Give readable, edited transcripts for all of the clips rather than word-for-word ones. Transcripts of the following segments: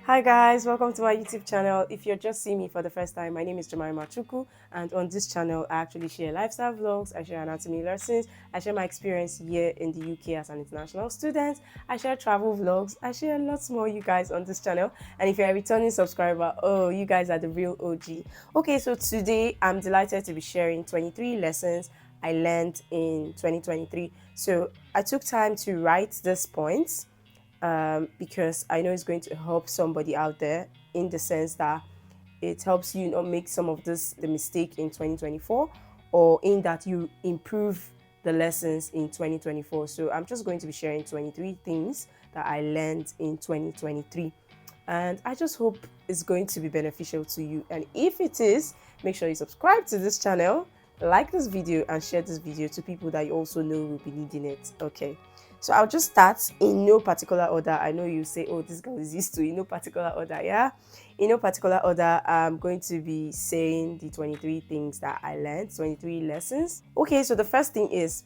Hi guys, welcome to my YouTube channel. If you're just seeing me for the first time, my name is jemimasthinktankinitiative, and on this channel I actually share lifestyle vlogs, I share anatomy lessons, I share my experience here in the UK as an international student, I share travel vlogs, I share lots more you guys on this channel. And if you're a returning subscriber, oh, you guys are the real OG. Okay, so today I'm delighted to be sharing 23 lessons I learned in 2023. So I took time to write these points because I know it's going to help somebody out there, in the sense that it helps you not make some of the mistake in 2024, or in that you improve the lessons in 2024. So I'm just going to be sharing 23 things that I learned in 2023, and I just hope it's going to be beneficial to you. And if it is, make sure you subscribe to this channel, like this video, and share this video to people that you also know will be needing it. Okay, so I'll just start in no particular order. I know you say, oh, this girl is used to in no particular order. Yeah, in no particular order, I'm going to be saying the 23 things that I learned, 23 lessons. Okay, so the first thing is,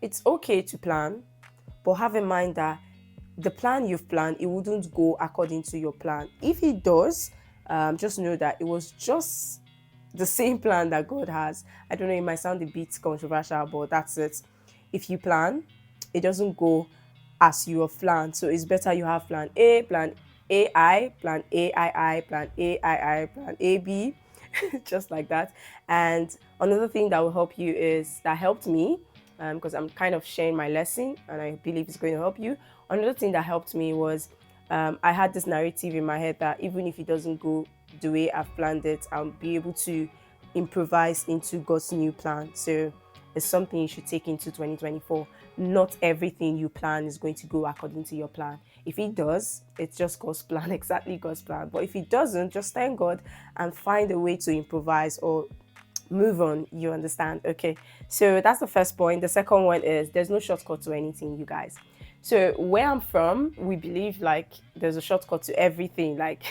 it's okay to plan, but have in mind that the plan you've planned, it wouldn't go according to your plan. If it does, just know that it was just the same plan that God has. I don't know, it might sound a bit controversial, but that's it. If you plan, it doesn't go as you have planned. So it's better you have plan A, plan AI, plan AII, plan AII, plan AB, just like that. And another thing that will help you is, that helped me, because I'm kind of sharing my lesson and I believe it's going to help you. Another thing that helped me was, I had this narrative in my head that even if it doesn't go the way I've planned it, I'll be able to improvise into God's new plan. So it's something you should take into 2024. Not everything you plan is going to go according to your plan. If it does, it's just God's plan, exactly God's plan. But if it doesn't, just thank God and find a way to improvise or move on. You understand? Okay, so that's the first point. The second one is, there's no shortcut to anything, you guys. So where I'm from, we believe like there's a shortcut to everything. Like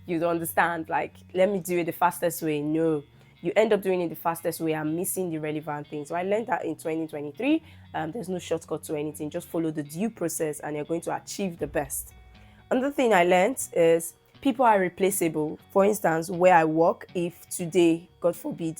you don't understand, like, let me do it the fastest way. No, you end up doing it the fastest way and missing the relevant things. So I learned that in 2023. There's no shortcut to anything. Just follow the due process and you're going to achieve the best. Another thing I learned is, people are replaceable. For instance, where I work, if today, God forbid,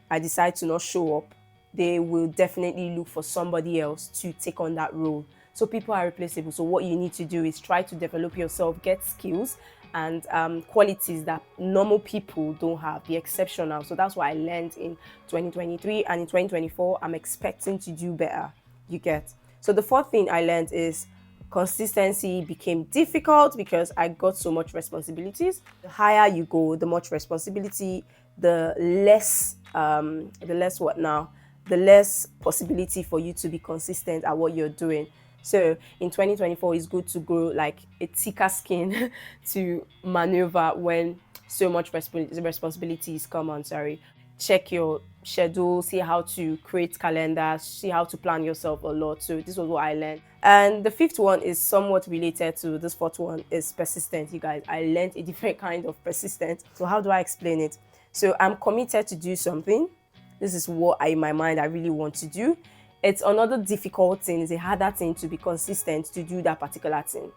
I decide to not show up, they will definitely look for somebody else to take on that role. So people are replaceable. So what you need to do is try to develop yourself, get skills and qualities that normal people don't have, be exceptional. So that's what I learned in 2023, and in 2024 I'm expecting to do better. You get? So the fourth thing I learned is, consistency became difficult because I got so much responsibilities. The higher you go, the much responsibility, the less what now? The less possibility for you to be consistent at what you're doing. So in 2024, it's good to grow like a thicker skin to maneuver when so much responsibilities come on. Check your schedule, see how to create calendars, see how to plan yourself a lot. So this was what I learned. And the fifth one is somewhat related to this fourth one, is persistent. You guys, I learned a different kind of persistence. So how do I explain it? So I'm committed to do something. This is what in my mind I really want to do. It's another difficult thing, it's a harder thing to be consistent to do that particular thing.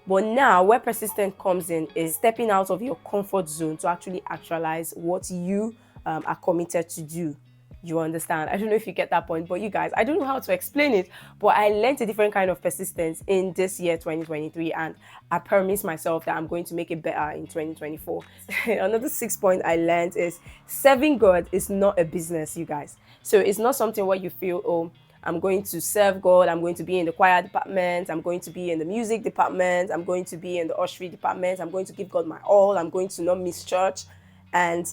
But now where persistent comes in is stepping out of your comfort zone to actually actualize what you are committed to do. You understand? I don't know if you get that point, but you guys, I don't know how to explain it, but I learned a different kind of persistence in this year 2023, and I promise myself that I'm going to make it better in 2024. Another 6 point I learned is, serving God is not a business, you guys. So it's not something where you feel, oh, I'm going to serve God, I'm going to be in the choir department, I'm going to be in the music department, I'm going to be in the ushering department, I'm going to give God my all, I'm going to not miss church. And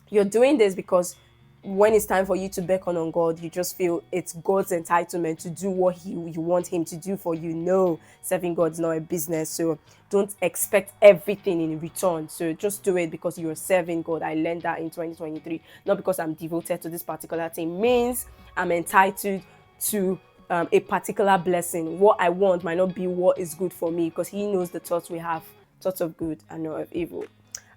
you're doing this because when it's time for you to beckon on God, you just feel it's God's entitlement to do what you want him to do for you. No, serving God is not a business. So don't expect everything in return. So just do it because you're serving God. I learned that in 2023. Not because I'm devoted to this particular thing means I'm entitled to a particular blessing. What I want might not be what is good for me, because he knows the thoughts we have, thoughts of good and not of evil.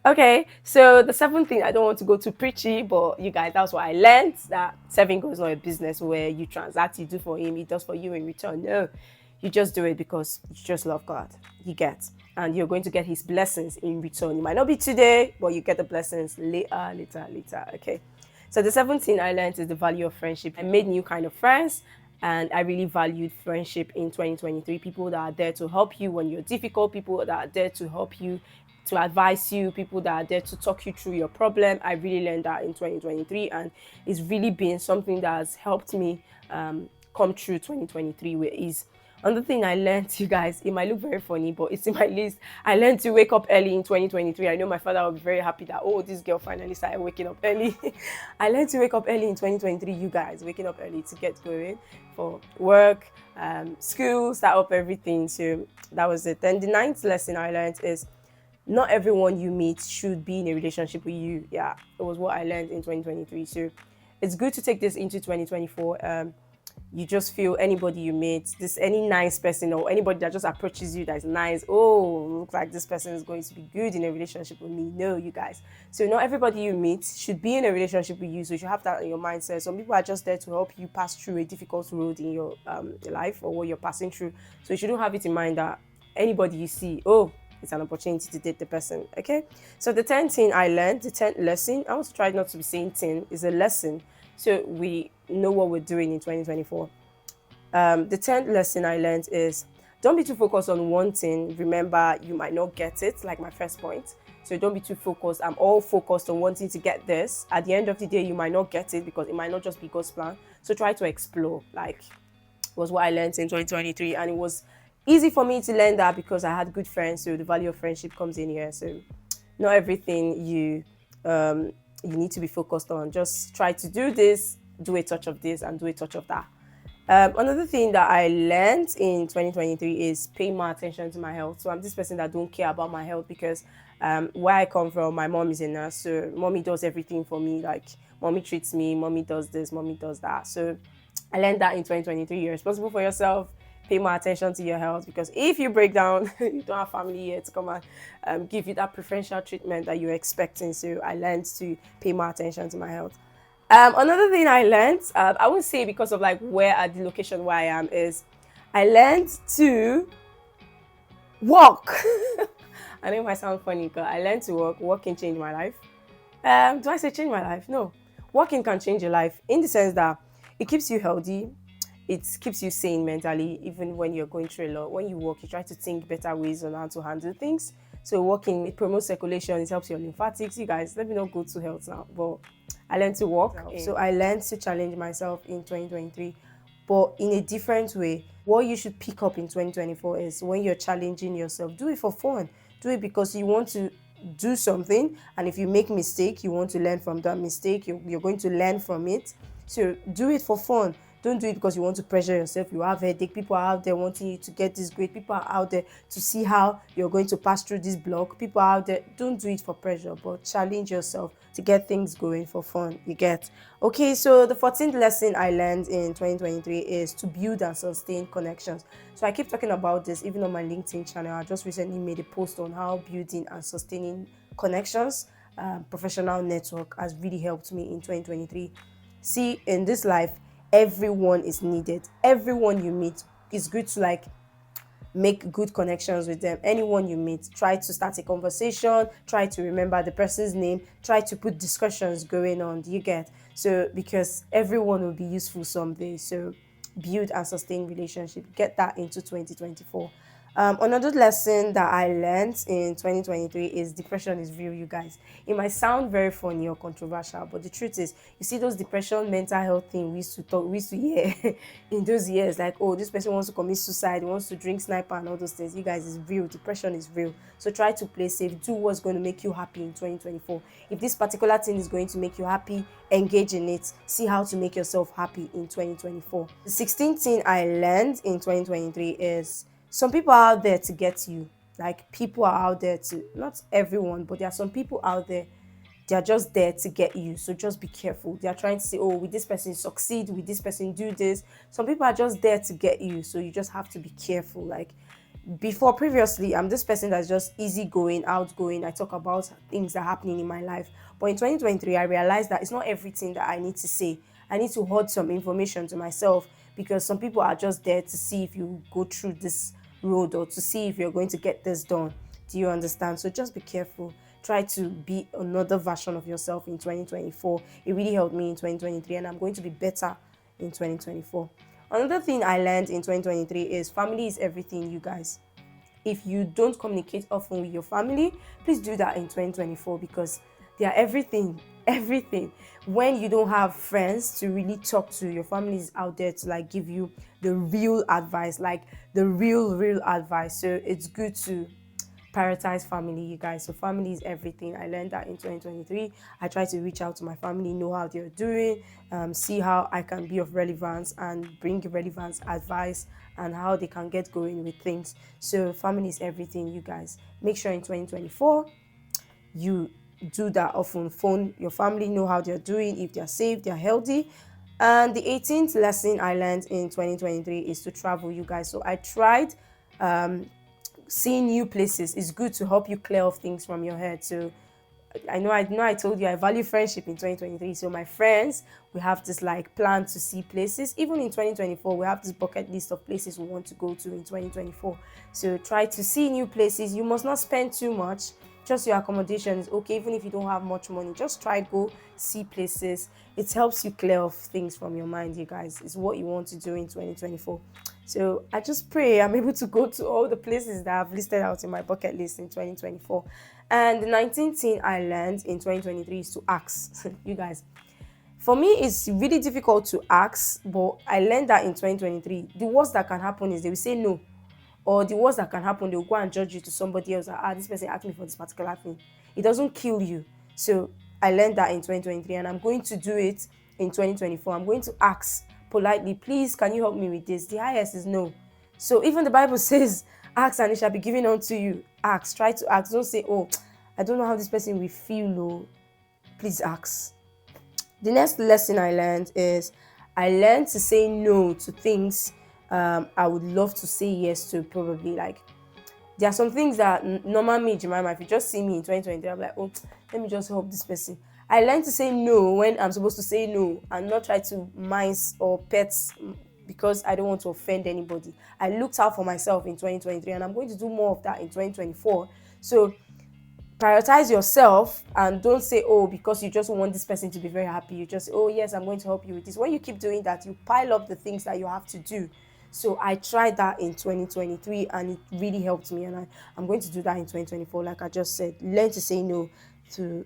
Okay, so the seventh thing, I don't want to go too preachy, but you guys, that's what I learned, that serving God is not a business where you transact, you do for him, he does for you in return. No, you just do it because you just love God. You get. and you're going to get his blessings in return. It might not be today, but you get the blessings later. Okay. So the 17th I learned is the value of friendship. I made new kind of friends, and I really valued friendship in 2023. People that are there to help you when you're difficult, people that are there to help you, to advise you, people that are there to talk you through your problem. I really learned that in 2023, and it's really been something that has helped me come through 2023. Where is another thing I learned, you guys, it might look very funny, but it's in my list. I learned to wake up early in 2023. I know my father will be very happy that, oh, this girl finally started waking up early. I learned to wake up early in 2023, you guys, waking up early to get going for work, school, start up everything. So that was it. Then the 9th lesson I learned is not everyone you meet should be in a relationship with you. Yeah, it was what I learned in 2023. So it's good to take this into 2024. You just feel anybody you meet, any nice person or anybody that just approaches you that is nice, oh, looks like this person is going to be good in a relationship with me. No, you guys. So not everybody you meet should be in a relationship with you. So you should have that in your mindset. Some people are just there to help you pass through a difficult road in your life or what you're passing through. So you shouldn't have it in mind that anybody you see, oh, it's an opportunity to date the person. Okay. So the 10th thing I learned, the 10th lesson, I want to try not to be saying 10, is a lesson. So we know what we're doing in 2024. The 10th lesson I learned is don't be too focused on one thing. Remember, you might not get it, like my first point. So don't be too focused. I'm all focused on wanting to get this. At the end of the day, you might not get it because it might not just be God's plan. So try to explore, like was what I learned in 2023. And it was easy for me to learn that because I had good friends. So the value of friendship comes in here. So not everything you need to be focused on. Just try to do this, do a touch of this, and do a touch of that. Another thing that I learned in 2023 is paying more attention to my health. So I'm this person that don't care about my health because where I come from, my mom is a nurse. So mommy does everything for me. Like mommy treats me, mommy does this, mommy does that. So I learned that in 2023. You're responsible for yourself. Pay more attention to your health, because if you break down, you don't have family here to come and give you that preferential treatment that you're expecting. So I learned to pay more attention to my health. Another thing I learned, I won't say because of like where at the location where I am, is I learned to walk. I know it might sound funny, but I learned to walk. Walking changed my life. Do I say change my life? No. Walking can change your life in the sense that it keeps you healthy. It keeps you sane mentally, even when you're going through a lot. When you walk, you try to think better ways on how to handle things. So walking, it promotes circulation, it helps your lymphatics. You guys, let me not go to health now, but I learned to walk. So I learned to challenge myself in 2023, but in a different way. What you should pick up in 2024 is when you're challenging yourself, do it for fun. Do it because you want to do something, and if you make mistake, you want to learn from that mistake. You're going to learn from it. So do it for fun. Don't do it because you want to pressure yourself. You have headache. People are out there wanting you to get this grade. People are out there to see how you're going to pass through this block. People are out there. Don't do it for pressure, but challenge yourself to get things going for fun. You get? Okay, so the 14th lesson I learned in 2023 is to build and sustain connections. So I keep talking about this even on my LinkedIn channel. I just recently made a post on how building and sustaining connections, professional network, has really helped me in 2023. See, in this life, everyone is needed. Everyone you meet, is good to like make good connections with them. Anyone you meet, try to start a conversation, try to remember the person's name, try to put discussions going on. Do you get? So because everyone will be useful someday. So build and sustain relationship. Get that into 2024. Another lesson that I learned in 2023 is depression is real, you guys. It might sound very funny or controversial, but the truth is, you see those depression, mental health thing we used to hear in those years, like, oh, this person wants to commit suicide, wants to drink sniper and all those things. You guys, is real. Depression is real. So try to play safe. Do what's going to make you happy in 2024. If this particular thing is going to make you happy, engage in it. See how to make yourself happy in 2024. The 16th thing I learned in 2023 is some people are out there to get you. Like, people are out there to, not everyone, but there are some people out there, they are just there to get you. So just be careful. They are trying to say, oh, will this person succeed? Will this person do this? Some people are just there to get you. So you just have to be careful. Like, previously, I'm this person that's just easygoing, outgoing. I talk about things that are happening in my life. But in 2023, I realized that it's not everything that I need to say. I need to hold some information to myself, because some people are just there to see if you go through this road or to see if you're going to get this done. Do you understand? So just be careful. Try to be another version of yourself in 2024. It really helped me in 2023, and I'm going to be better in 2024. Another thing I learned in 2023 is family is everything, you guys. If you don't communicate often with your family, please do that in 2024, because they are everything. Everything. When you don't have friends to really talk to, your family is out there to like give you the real advice, like the real advice. So it's good to prioritize family, you guys. So family is everything. I learned that in 2023. I try to reach out to my family, know how they're doing, see how I can be of relevance and bring relevance advice and how they can get going with things. So family is everything, you guys. Make sure in 2024 you do that often. Phone your family, know how they're doing, if they're safe, they're healthy. And the 18th lesson I learned in 2023 is to travel, you guys. So I tried seeing new places. Is good to help you clear off things from your head. So I told you I value friendship in 2023. So my friends, we have this like plan to see places. Even in 2024, we have this bucket list of places we want to go to in 2024. So try to see new places. You must not spend too much. Just your accommodation is okay, even if you don't have much money. Just try go see places. It helps you clear off things from your mind, you guys. It's what you want to do in 2024. So I just pray I'm able to go to all the places that I've listed out in my bucket list in 2024. And the 19th thing I learned in 2023 is to ask. You guys, for me, it's really difficult to ask, but I learned that in 2023. The worst that can happen is they will say no. Or the worst that can happen, they'll go and judge you to somebody else. This person asked me for this particular thing. It doesn't kill you. So I learned that in 2023, and I'm going to do it in 2024. I'm going to ask politely, please, can you help me with this? The highest is no. So even the Bible says, ask and it shall be given unto you. Ask, try to ask. Don't say, oh, I don't know how this person will feel. Oh, please ask. The next lesson I learned is I learned to say no to things I would love to say yes to. Probably like there are some things that normal me, Jemima, if you just see me in 2023, I'm like, oh, let me just help this person. I learned to say no when I'm supposed to say no and not try to mince or pets because I don't want to offend anybody. I looked out for myself in 2023, and I'm going to do more of that in 2024. So prioritize yourself and don't say, oh, because you just want this person to be very happy, you just say, oh yes, I'm going to help you with this. When you keep doing that, you pile up the things that you have to do. So I tried that in 2023 and it really helped me, and I'm going to do that in 2024. Like I just said, learn to say no to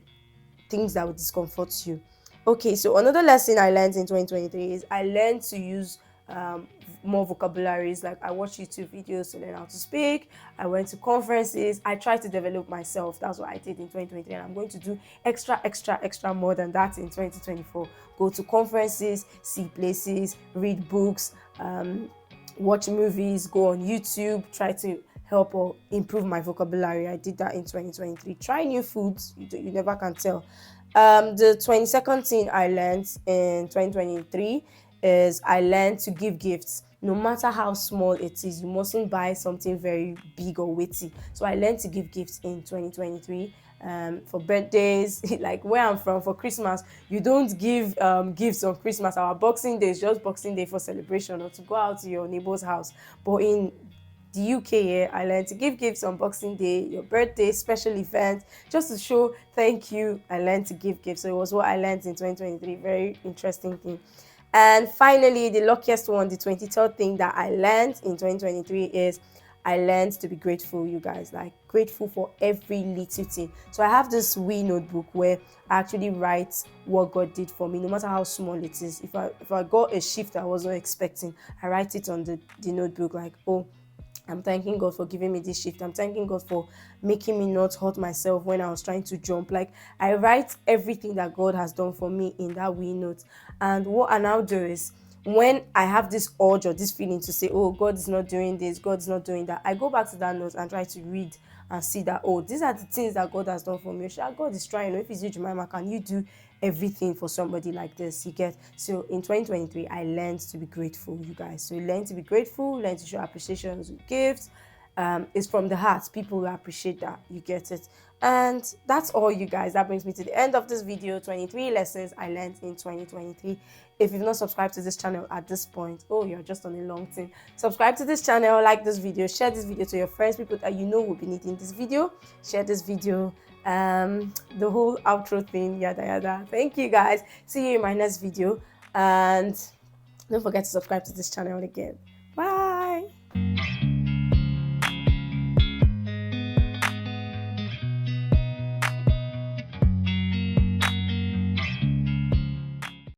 things that would discomfort you. Okay, so another lesson I learned in 2023 is I learned to use more vocabularies. Like I watch YouTube videos to learn how to speak. I went to conferences. I tried to develop myself. That's what I did in 2023, and I'm going to do extra more than that in 2024. Go to conferences, see places, read books, watch movies, go on YouTube, try to help or improve my vocabulary. I did that in 2023. Try new foods. You never can tell. The 22nd thing I learned in 2023 is I learned to give gifts. No matter how small it is, you mustn't buy something very big or weighty. So I learned to give gifts in 2023. For birthdays, like where I'm from, for Christmas, you don't give gifts on Christmas. Our Boxing Day is just Boxing Day for celebration or to go out to your neighbor's house. But in the UK here, I learned to give gifts on Boxing Day, your birthday, special events, just to show thank you. I learned to give gifts. So it was what I learned in 2023. Very interesting thing. And finally, the luckiest one, the 23rd thing that I learned in 2023 is I learned to be grateful, you guys, like grateful for every little thing. So I have this wee notebook where I actually write what God did for me, no matter how small it is. If I got a shift I wasn't expecting, I write it on the notebook, like, oh, I'm thanking God for giving me this shift. I'm thanking God for making me not hurt myself when I was trying to jump. Like, I write everything that God has done for me in that wee note. And what I now do is, when I have this urge or this feeling to say, oh, God is not doing this, God is not doing that, I go back to that note and try to read and see that, oh, these are the things that God has done for me. God is trying. If it's you, Jemima, can you do everything for somebody like this? You get? So in 2023, I learned to be grateful, you guys. So learn to be grateful, learn to show appreciation with gifts, is from the heart. People will appreciate that. You get it. And that's all, you guys. That brings me to the end of this video. 23 lessons I learned in 2023. If you've not subscribed to this channel at this point, oh, you're just on a long thing. Subscribe to this channel, like this video, share this video to your friends, people that you know will be needing this video. Share this video, the whole outro thing, yada yada. Thank you, guys. See you in my next video, and don't forget to subscribe to this channel again.